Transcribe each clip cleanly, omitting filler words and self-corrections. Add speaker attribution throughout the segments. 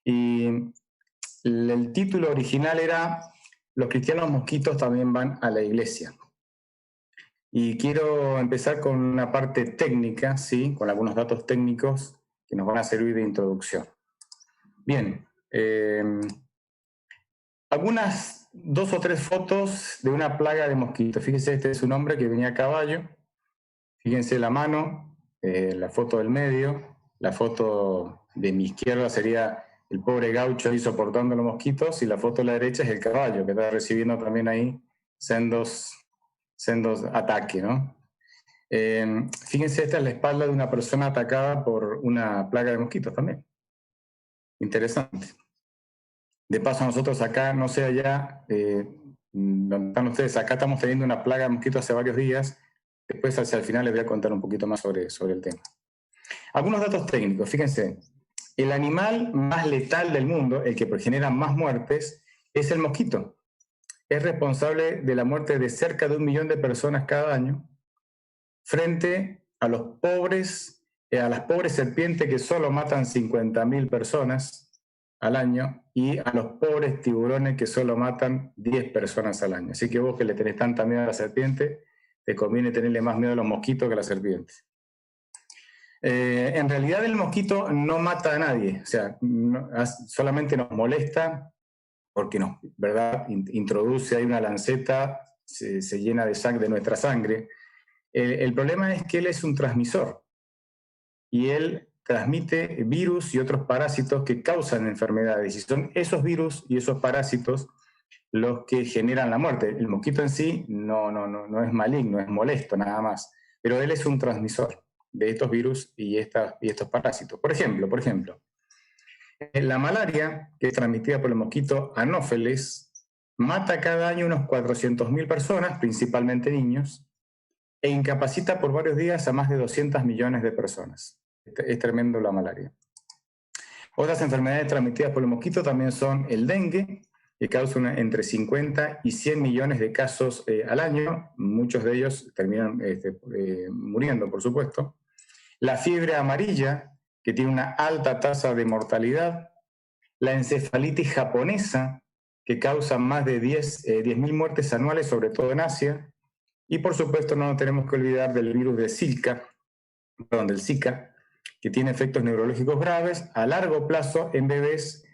Speaker 1: Y el título original era Los cristianos mosquitos también van a la iglesia. Y quiero empezar con una parte técnica, ¿sí? Con algunos datos técnicos que nos van a servir de introducción. Bien, algunas 2 o 3 fotos de una plaga de mosquitos. Fíjense, este es un hombre que venía a caballo. Fíjense la mano, la foto del medio. La foto de mi izquierda sería el pobre gaucho ahí soportando los mosquitos, y la foto de la derecha es el caballo, que está recibiendo también ahí sendos ataques, ¿no? Fíjense, esta es la espalda de una persona atacada por una plaga de mosquitos también. Interesante. De paso, nosotros acá, no sé allá, donde están ustedes, acá estamos teniendo una plaga de mosquitos hace varios días. Después, hacia el final, les voy a contar un poquito más sobre el tema. Algunos datos técnicos, fíjense. El animal más letal del mundo, el que genera más muertes, es el mosquito. Es responsable de la muerte de cerca de 1 millón de personas cada año, frente a las pobres serpientes que solo matan 50.000 personas al año, y a los pobres tiburones que solo matan 10 personas al año. Así que vos, que le tenés tanta miedo a la serpiente, te conviene tenerle más miedo a los mosquitos que a la serpiente. En realidad el mosquito no mata a nadie, o sea, solamente nos molesta porque nos, ¿verdad?, introduce ahí una lanceta, se llena de sangre, de nuestra sangre. El problema es que él es un transmisor y él transmite virus y otros parásitos que causan enfermedades, y son esos virus y esos parásitos los que generan la muerte. El mosquito en sí no es maligno, es molesto nada más, pero él es un transmisor de estos virus y estos parásitos. Por ejemplo, la malaria, que es transmitida por el mosquito Anopheles, mata cada año unos 400.000 personas, principalmente niños, e incapacita por varios días a más de 200 millones de personas. Es tremendo la malaria. Otras enfermedades transmitidas por el mosquito también son el dengue, que causa entre 50 y 100 millones de casos al año. Muchos de ellos terminan muriendo, por supuesto. La fiebre amarilla, que tiene una alta tasa de mortalidad. La encefalitis japonesa, que causa más de 10.000 muertes anuales, sobre todo en Asia. Y por supuesto no nos tenemos que olvidar del virus del Zika, que tiene efectos neurológicos graves a largo plazo en bebés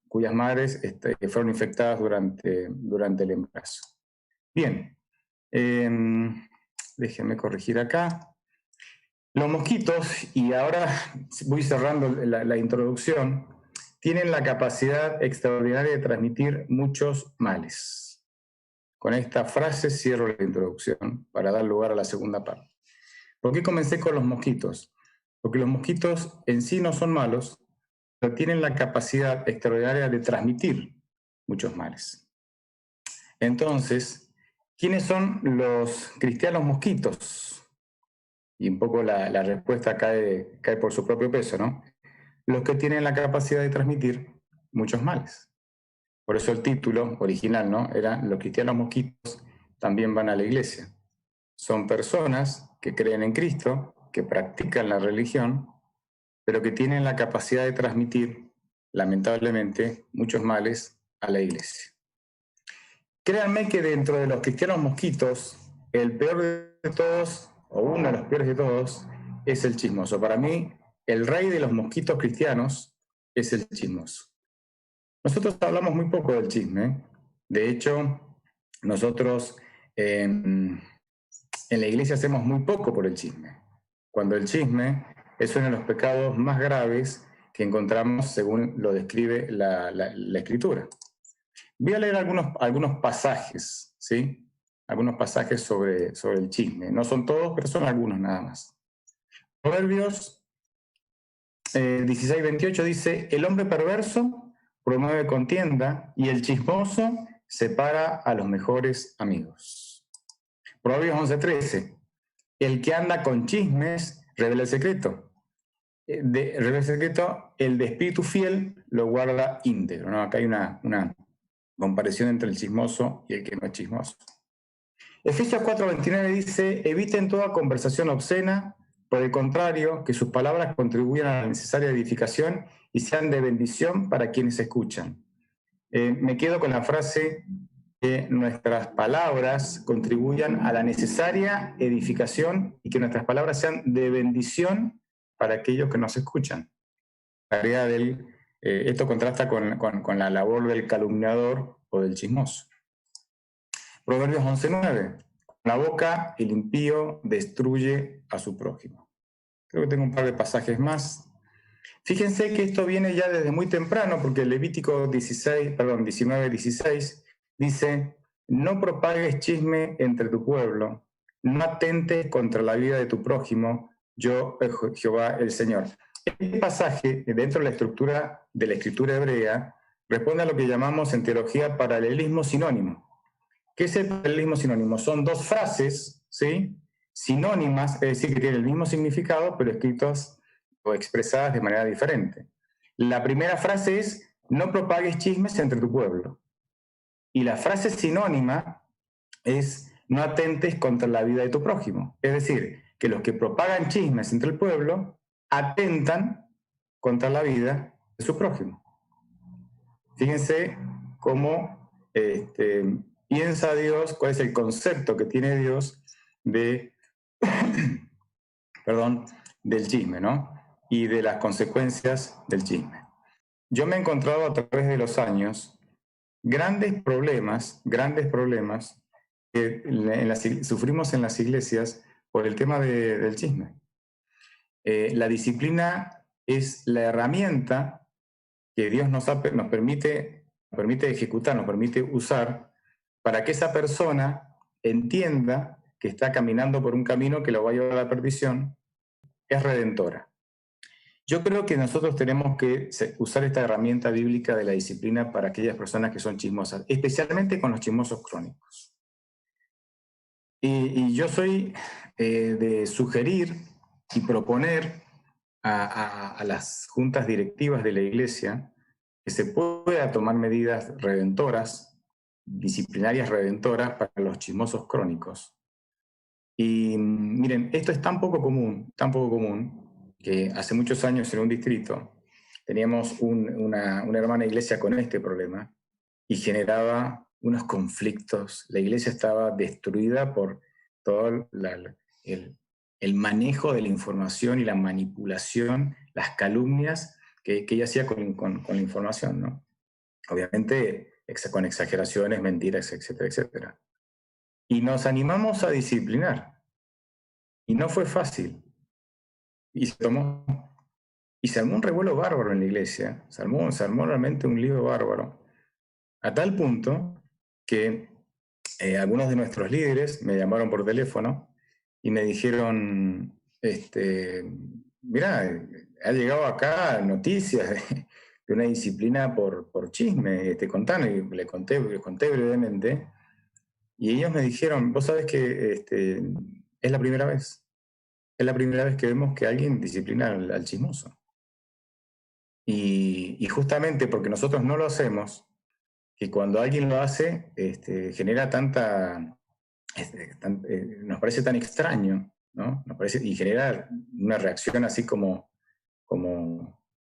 Speaker 1: cuyas madres fueron infectadas durante el embarazo. Bien, déjenme corregir acá. Los mosquitos, y ahora voy cerrando la introducción, tienen la capacidad extraordinaria de transmitir muchos males. Con esta frase cierro la introducción para dar lugar a la segunda parte. ¿Por qué comencé con los mosquitos? Porque los mosquitos en sí no son malos, pero tienen la capacidad extraordinaria de transmitir muchos males. Entonces, ¿quiénes son los cristianos mosquitos? Y un poco la respuesta cae por su propio peso, ¿no? Los que tienen la capacidad de transmitir muchos males. Por eso el título original, ¿no?, era Los cristianos mosquitos también van a la iglesia. Son personas que creen en Cristo, que practican la religión, pero que tienen la capacidad de transmitir, lamentablemente, muchos males a la iglesia. Créanme que dentro de los cristianos mosquitos, el peor de todos, o uno de los peores de todos, es el chismoso. Para mí, el rey de los mosquitos cristianos es el chismoso. Nosotros hablamos muy poco del chisme. De hecho, nosotros en la iglesia hacemos muy poco por el chisme, cuando el chisme es uno de los pecados más graves que encontramos según lo describe la Escritura. Voy a leer algunos pasajes, ¿sí? Algunos pasajes sobre el chisme. No son todos, pero son algunos nada más. Proverbios 16:28 dice: el hombre perverso promueve contienda y el chismoso separa a los mejores amigos. Proverbios 11:13: el que anda con chismes revela el secreto. El de espíritu fiel lo guarda íntegro, ¿no? Acá hay una comparación entre el chismoso y el que no es chismoso. Efesios 4:29 dice: eviten toda conversación obscena, por el contrario, que sus palabras contribuyan a la necesaria edificación y sean de bendición para quienes escuchan. Me quedo con la frase que nuestras palabras contribuyan a la necesaria edificación y que nuestras palabras sean de bendición para aquellos que nos escuchan. Tarea esto contrasta con la labor del calumniador o del chismoso. Proverbios 11:9. Con la boca el impío destruye a su prójimo. Creo que tengo un par de pasajes más. Fíjense que esto viene ya desde muy temprano, porque Levítico 19:16 dice: no propagues chisme entre tu pueblo, no atentes contra la vida de tu prójimo, yo, Jehová el Señor. Este pasaje, dentro de la estructura de la escritura hebrea, responde a lo que llamamos en teología paralelismo sinónimo. ¿Qué es el paralelismo sinónimo? Son dos frases, ¿sí?, sinónimas, es decir, que tienen el mismo significado, pero escritas o expresadas de manera diferente. La primera frase es: no propagues chismes entre tu pueblo. Y la frase sinónima es: no atentes contra la vida de tu prójimo. Es decir, que los que propagan chismes entre el pueblo atentan contra la vida de su prójimo. Fíjense cómo piensa Dios, cuál es el concepto que tiene Dios de, del chisme, ¿no? Y de las consecuencias del chisme. Yo me he encontrado a través de los años grandes problemas que sufrimos en las iglesias por el tema del chisme. La disciplina es la herramienta que Dios nos permite ejecutar, nos permite usar para que esa persona entienda que está caminando por un camino que lo va a llevar a la perdición, es redentora. Yo creo que nosotros tenemos que usar esta herramienta bíblica de la disciplina para aquellas personas que son chismosas, especialmente con los chismosos crónicos. Y yo soy de sugerir y proponer a las juntas directivas de la Iglesia que se pueda tomar medidas redentoras, disciplinarias redentoras para los chismosos crónicos. Y miren, esto es tan poco común, que hace muchos años en un distrito teníamos una hermana iglesia con este problema y generaba unos conflictos. La iglesia estaba destruida por todo el manejo de la información y la manipulación, las calumnias que ella hacía con la información, ¿no? Obviamente con exageraciones, mentiras, etcétera, etcétera. Y nos animamos a disciplinar. Y no fue fácil. Y se armó un revuelo bárbaro en la iglesia. Se armó realmente un lío bárbaro. A tal punto que algunos de nuestros líderes me llamaron por teléfono y me dijeron, mira, ha llegado acá noticias de una disciplina por chisme, contanos. Y les conté brevemente. Y ellos me dijeron, vos sabés que es la primera vez. Es la primera vez que vemos que alguien disciplina al chismoso. Y justamente porque nosotros no lo hacemos, que cuando alguien lo hace, genera nos parece tan extraño, ¿no? Y genera una reacción así como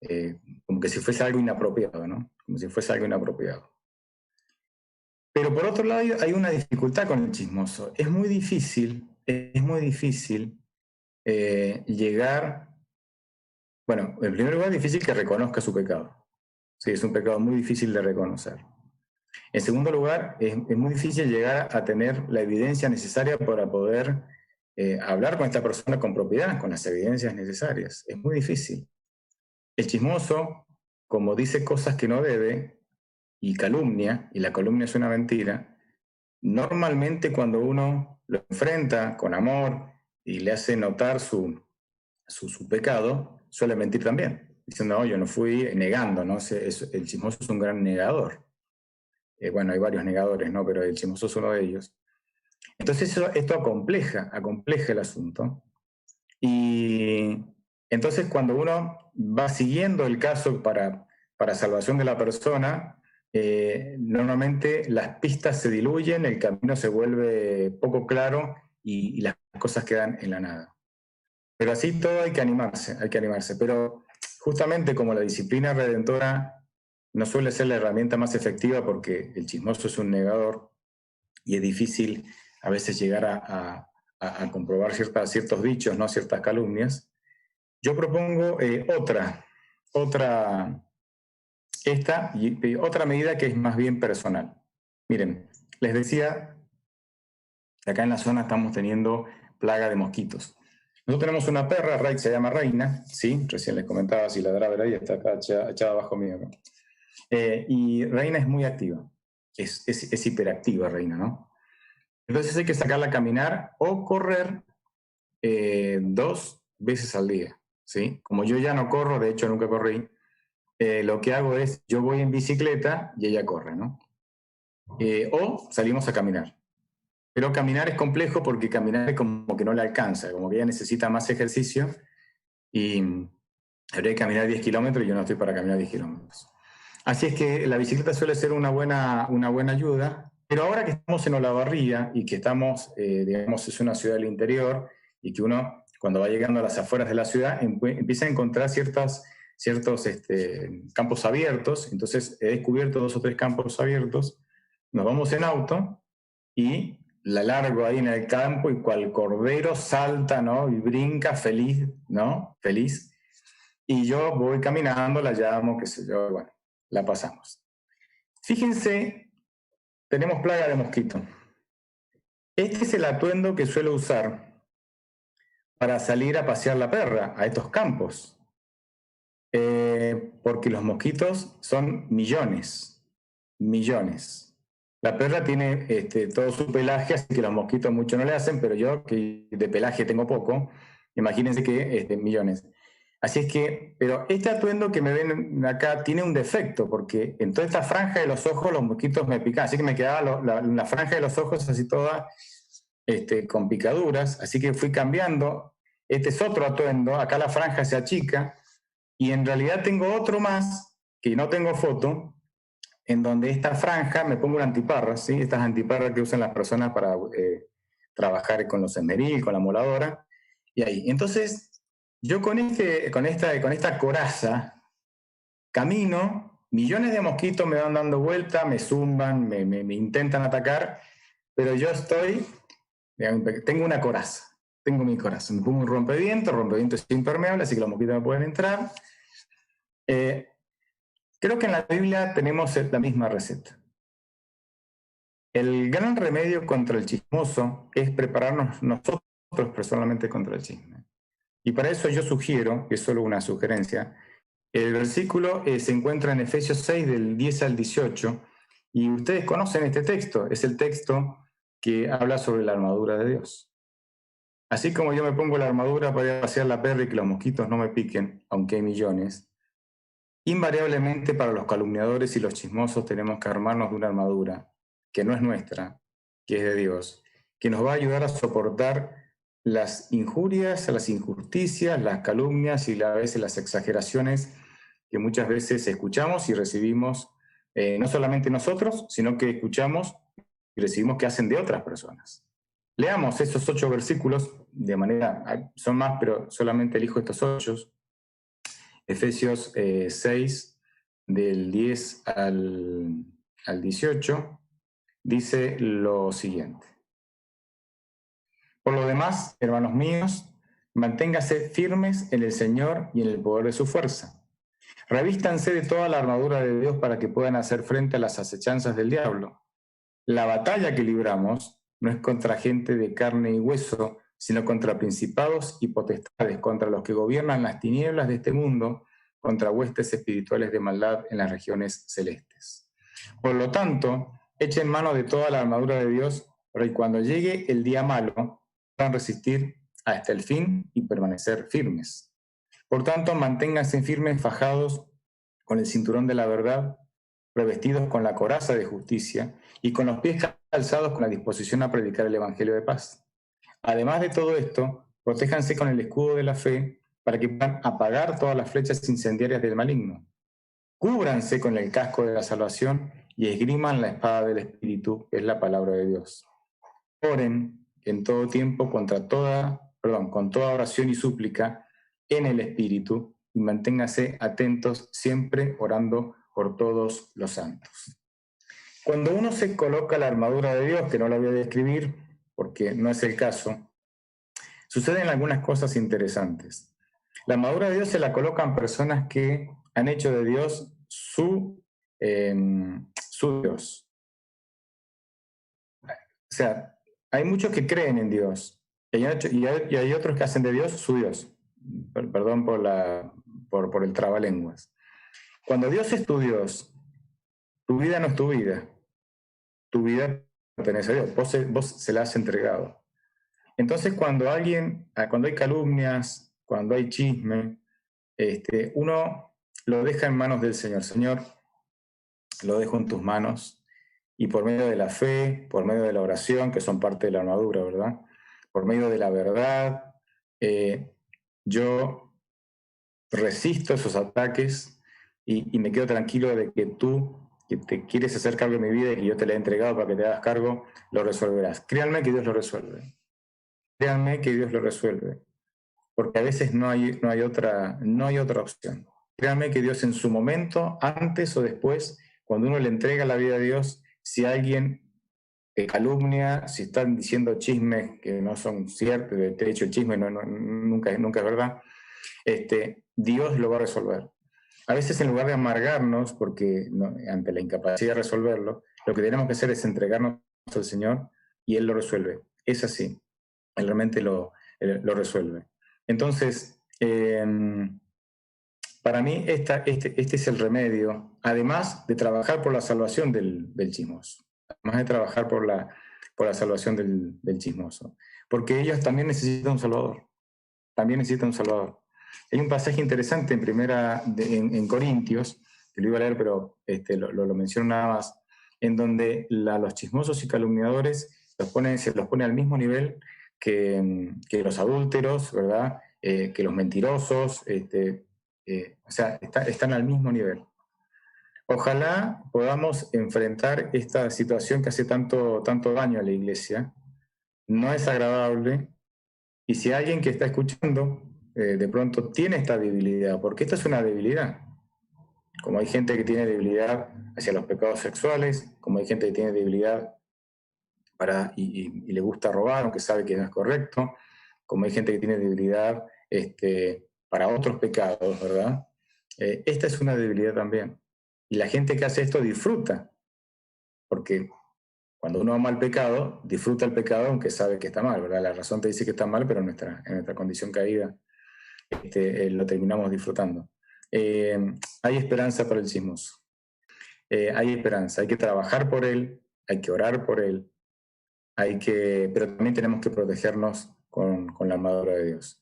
Speaker 1: que si fuese algo inapropiado, ¿no? Como si fuese algo inapropiado. Pero por otro lado hay una dificultad con el chismoso. Es muy difícil llegar. Bueno, en primer lugar, es difícil que reconozca su pecado. Sí, es un pecado muy difícil de reconocer. En segundo lugar, es muy difícil llegar a tener la evidencia necesaria para poder hablar con esta persona con propiedad, con las evidencias necesarias. Es muy difícil. El chismoso, como dice cosas que no debe y calumnia, y la calumnia es una mentira, normalmente cuando uno lo enfrenta con amor y le hace notar su pecado, suele mentir también, diciendo, no, yo no fui, negando, ¿no? El chismoso es un gran negador. Bueno, hay varios negadores, ¿no? Pero el chismoso es uno de ellos. Entonces esto acompleja el asunto. Y entonces cuando uno va siguiendo el caso para salvación de la persona, normalmente las pistas se diluyen, el camino se vuelve poco claro y las cosas quedan en la nada. Pero así todo hay que animarse. Pero justamente como la disciplina redentora no suele ser la herramienta más efectiva porque el chismoso es un negador y es difícil a veces llegar a comprobar ciertos dichos, ¿no? Ciertas calumnias, yo propongo otra, otra medida que es más bien personal. Miren, les decía, acá en la zona estamos teniendo plaga de mosquitos. Nosotros tenemos una perra, se llama Reina, ¿sí? Recién les comentaba si ladraba ahí, está acá echada abajo mío, ¿no? Y Reina es muy activa, es hiperactiva Reina, ¿no? Entonces hay que sacarla a caminar o correr 2 veces al día, ¿sí? Como yo ya no corro, de hecho nunca corrí, lo que hago es, yo voy en bicicleta y ella corre, ¿no? O salimos a caminar. Pero caminar es complejo porque caminar es como que no le alcanza, como que ella necesita más ejercicio y habría que caminar 10 kilómetros y yo no estoy para caminar 10 kilómetros. Así es que la bicicleta suele ser una buena ayuda, pero ahora que estamos en Olavarría y que estamos, digamos, es una ciudad del interior y que uno, cuando va llegando a las afueras de la ciudad, empieza a encontrar ciertos campos abiertos. Entonces he descubierto 2 o 3 campos abiertos, nos vamos en auto y la largo ahí en el campo y cual cordero salta, ¿no? Y brinca feliz, ¿no? Feliz. Y yo voy caminando, la llamo, qué sé yo, bueno, la pasamos. Fíjense, tenemos plaga de mosquito. Este es el atuendo que suelo usar para salir a pasear la perra a estos campos. Porque los mosquitos son millones, millones. La perra tiene todo su pelaje, así que los mosquitos mucho no le hacen, pero yo, que de pelaje tengo poco, imagínense que millones. Así es que, pero este atuendo que me ven acá tiene un defecto, porque en toda esta franja de los ojos los mosquitos me pican, así que me quedaba la franja de los ojos así toda con picaduras, así que fui cambiando. Este es otro atuendo, acá la franja se achica, y en realidad tengo otro más, que no tengo foto, en donde esta franja me pongo una antiparra, ¿sí? Estas antiparras que usan las personas para trabajar con los esmeril, con la moladora, y ahí. Entonces, yo con esta coraza camino, millones de mosquitos me van dando vuelta, me zumban, me intentan atacar, pero yo tengo una coraza, tengo mi coraza, me pongo un rompeviento es impermeable, así que los mosquitos no pueden entrar. Creo que en la Biblia tenemos la misma receta. El gran remedio contra el chismoso es prepararnos nosotros personalmente contra el chisme. Y para eso yo sugiero, que es solo una sugerencia, el versículo se encuentra en Efesios 6 del 10 al 18, y ustedes conocen este texto, es el texto que habla sobre la armadura de Dios. Así como yo me pongo la armadura para ir a pasear la perra y que los mosquitos no me piquen, aunque hay millones, invariablemente para los calumniadores y los chismosos tenemos que armarnos de una armadura que no es nuestra, que es de Dios, que nos va a ayudar a soportar las injurias, las injusticias, las calumnias y a veces las exageraciones que muchas veces escuchamos y recibimos, no solamente nosotros, sino que escuchamos y recibimos que hacen de otras personas. Leamos esos 8 versículos de manera, son más, pero solamente elijo estos 8. Efesios 6, del 10 al 18, dice lo siguiente. Por lo demás, hermanos míos, manténgase firmes en el Señor y en el poder de su fuerza. Revístanse de toda la armadura de Dios para que puedan hacer frente a las acechanzas del diablo. La batalla que libramos no es contra gente de carne y hueso, sino contra principados y potestades, contra los que gobiernan las tinieblas de este mundo, contra huestes espirituales de maldad en las regiones celestes. Por lo tanto, echen mano de toda la armadura de Dios para que cuando llegue el día malo puedan resistir hasta el fin y permanecer firmes. Por tanto, manténganse firmes, fajados con el cinturón de la verdad, revestidos con la coraza de justicia y con los pies calzados con la disposición a predicar el Evangelio de paz. Además de todo esto, protéjanse con el escudo de la fe para que puedan apagar todas las flechas incendiarias del maligno. Cúbranse con el casco de la salvación y esgriman la espada del Espíritu, que es la palabra de Dios. Oren en todo tiempo con toda oración y súplica en el Espíritu, y manténgase atentos siempre orando por todos los santos. Cuando uno se coloca la armadura de Dios, que no la voy a describir porque no es el caso, suceden algunas cosas interesantes. La armadura de Dios se la colocan personas que han hecho de Dios su Dios. O sea, hay muchos que creen en Dios y hay otros que hacen de Dios su Dios. Perdón por el trabalenguas. Cuando Dios es tu Dios, tu vida no es tu vida. Tu vida pertenece a Dios. Vos se la has entregado. Entonces, cuando hay calumnias, cuando hay chisme, uno lo deja en manos del Señor. Señor, lo dejo en tus manos. Y por medio de la fe, por medio de la oración, que son parte de la armadura, ¿verdad? Por medio de la verdad, yo resisto esos ataques y me quedo tranquilo de que tú, que te quieres hacer cargo de mi vida y que yo te la he entregado para que te hagas cargo, lo resolverás. Créanme que Dios lo resuelve. Créanme que Dios lo resuelve. Porque a veces no hay otra opción. Créanme que Dios en su momento, antes o después, cuando uno le entrega la vida a Dios, si alguien te calumnia, si están diciendo chismes que no son ciertos, de hecho el chisme nunca es verdad, Dios lo va a resolver. A veces en lugar de amargarnos, porque ante la incapacidad de resolverlo, lo que tenemos que hacer es entregarnos al Señor y Él lo resuelve. Es así, Él realmente lo resuelve. Entonces, para mí este es el remedio, además de trabajar por la salvación del chismoso, además de trabajar por la salvación del chismoso, porque ellos también necesitan un Salvador, también necesitan un Salvador. Hay un pasaje interesante en Corintios, que lo iba a leer, pero lo menciono nada más, en donde los chismosos y calumniadores se los pone al mismo nivel que los adúlteros, ¿verdad? Que los mentirosos, o sea, están al mismo nivel. Ojalá podamos enfrentar esta situación que hace tanto daño a la iglesia. No es agradable, y si alguien que está escuchando de pronto tiene esta debilidad, porque esta es una debilidad, como hay gente que tiene debilidad hacia los pecados sexuales, como hay gente que tiene debilidad y le gusta robar, aunque sabe que no es correcto, como hay gente que tiene debilidad para otros pecados, ¿verdad? Esta es una debilidad también. Y la gente que hace esto disfruta, porque cuando uno ama el pecado, disfruta el pecado aunque sabe que está mal, ¿verdad? La razón te dice que está mal, pero en nuestra condición caída lo terminamos disfrutando. Hay esperanza para el chismoso. Hay esperanza, hay que trabajar por él, hay que orar por él, pero también tenemos que protegernos con la armadura de Dios.